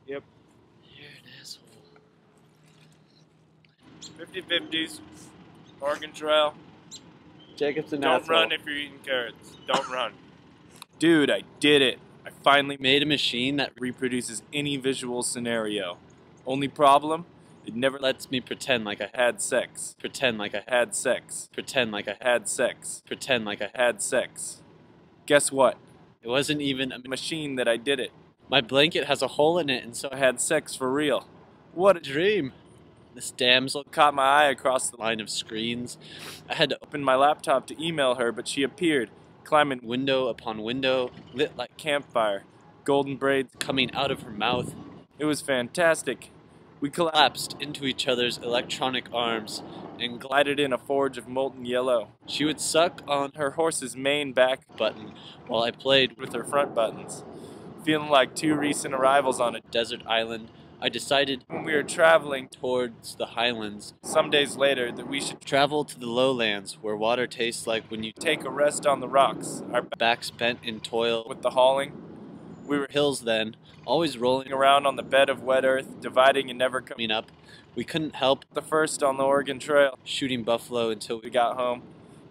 Yep. You're an asshole. 50-50s. Oregon Trail. Jacob's an Don't asshole. run if you're eating carrots. Don't run. Dude, I did it. I finally Made a machine that reproduces any visual scenario. Only problem? It never lets me pretend like I had sex. pretend like I Had sex. pretend like I Had sex. pretend like I Had sex. Guess what? It wasn't even a Machine that I did it. My blanket has a hole in it, and so I had sex for real. What a dream. This damsel caught my eye across the line of screens. I had to open my laptop to email her, but she appeared, climbing window upon window, lit like campfire, golden braids coming out of her mouth. It was fantastic. We Collapsed into each other's electronic arms and glided in a forge of molten yellow. She would suck on her horse's main back button while I played with her front buttons. Feeling like two recent arrivals on a desert island, I decided when we were traveling towards the highlands some days later that we should travel to the lowlands where water tastes like when you take a rest on the rocks, our backs bent in toil with the hauling. We were hills then, always rolling around on the bed of wet earth, dividing and never coming up. We couldn't help the first on the Oregon Trail, shooting buffalo until we got home,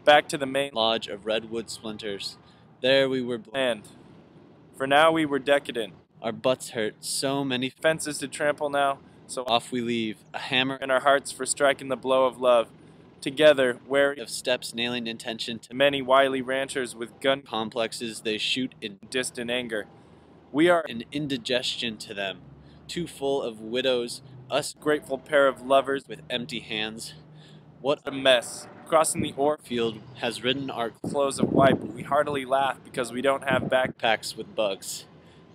back to the main lodge of redwood splinters. There we were bland. For now we were decadent. Our butts hurt, so many fences to trample now, so off we leave, a hammer in our hearts for striking the blow of love. Together, wary of steps nailing intention to many wily ranchers with gun complexes they shoot in distant anger. We are an indigestion to them, too full of widows, us grateful pair of lovers with empty hands. What a mess. Crossing the ore field has ridden our clothes of white, but we heartily laugh because we don't have backpacks with bugs.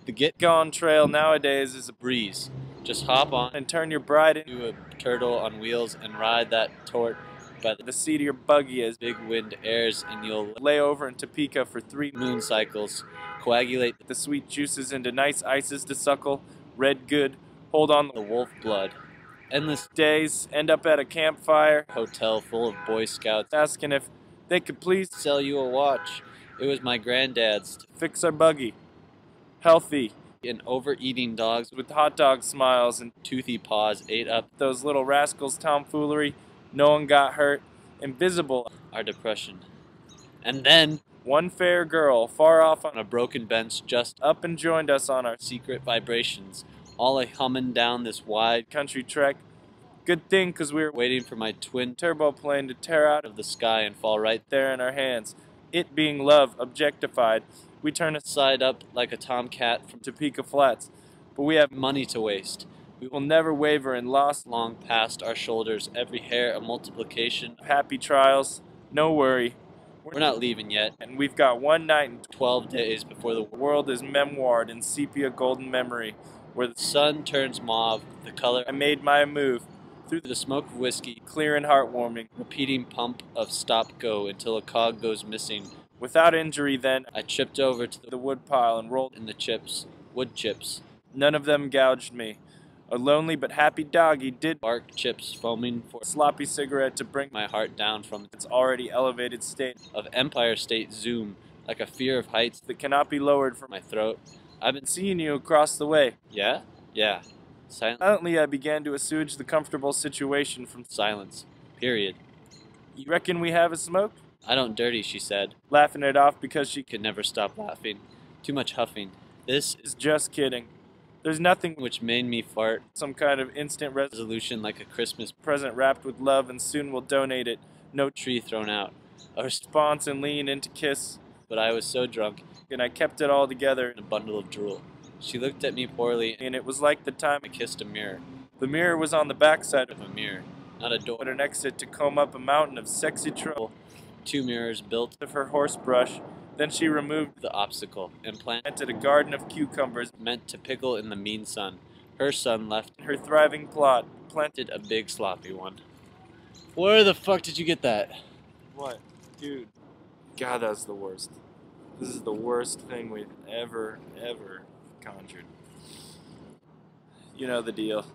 The get-gone trail nowadays is a breeze. Just hop on and turn your bride into a turtle on wheels and ride that tort by the seat of your buggy as big wind airs, and you'll lay over in Topeka for 3 moon cycles, coagulate the sweet juices into nice ices to suckle, red good, hold on the wolf blood. Endless days, end up at a campfire hotel full of Boy Scouts asking if they could please sell you a watch. It was my granddad's to fix our buggy. Healthy and overeating dogs with hot dog smiles and toothy paws ate up those little rascals' tomfoolery. No one got hurt. Invisible our depression. And then one fair girl far off on a broken bench just up and joined us on our secret vibrations, all a humming down this wide country trek. Good thing, 'cause we were waiting for my twin turbo plane to tear out of the sky and fall right there in our hands. It being love objectified, we turn side up like a tomcat from Topeka Flats. But we have money to waste. We will never waver in lost long past our shoulders, every hair a multiplication of happy trials. No worry. We're not leaving yet. And we've got 1 night and 12 days before the world is memoired in sepia golden memory, where the sun turns mauve, the color. I made my move through the smoke of whiskey, clear and heartwarming, repeating pump of stop-go until a cog goes missing. Without injury then, I tripped over to the woodpile and rolled in the chips, wood chips. None of them gouged me. A lonely but happy doggy did bark, chips foaming for a sloppy cigarette to bring my heart down from its already elevated state of Empire State Zoom, like a fear of heights that cannot be lowered from my throat. I've been seeing you across the way. Yeah? Yeah. Silently I began to assuage the comfortable situation from silence. Period. You reckon we have a smoke? I don't dirty, she said, laughing it off because she could never stop laughing. Too much huffing. This is just kidding. There's nothing which made me fart. Some kind of instant resolution like a Christmas present wrapped with love, and soon we'll donate it. No tree thrown out. A response and lean in to kiss. But I was so drunk, and I kept it all together in a bundle of drool. She looked at me poorly, and it was like the time I kissed a mirror. The mirror was on the backside of a mirror, not a door, but an exit to comb up a mountain of sexy trouble. 2 mirrors built of her horse brush. Then she removed the obstacle and planted a garden of cucumbers meant to pickle in the mean sun. Her son left her thriving plot, planted a big sloppy one. Where the fuck did you get that? What? Dude. God, that's the worst. This is the worst thing we've ever conjured. You know the deal.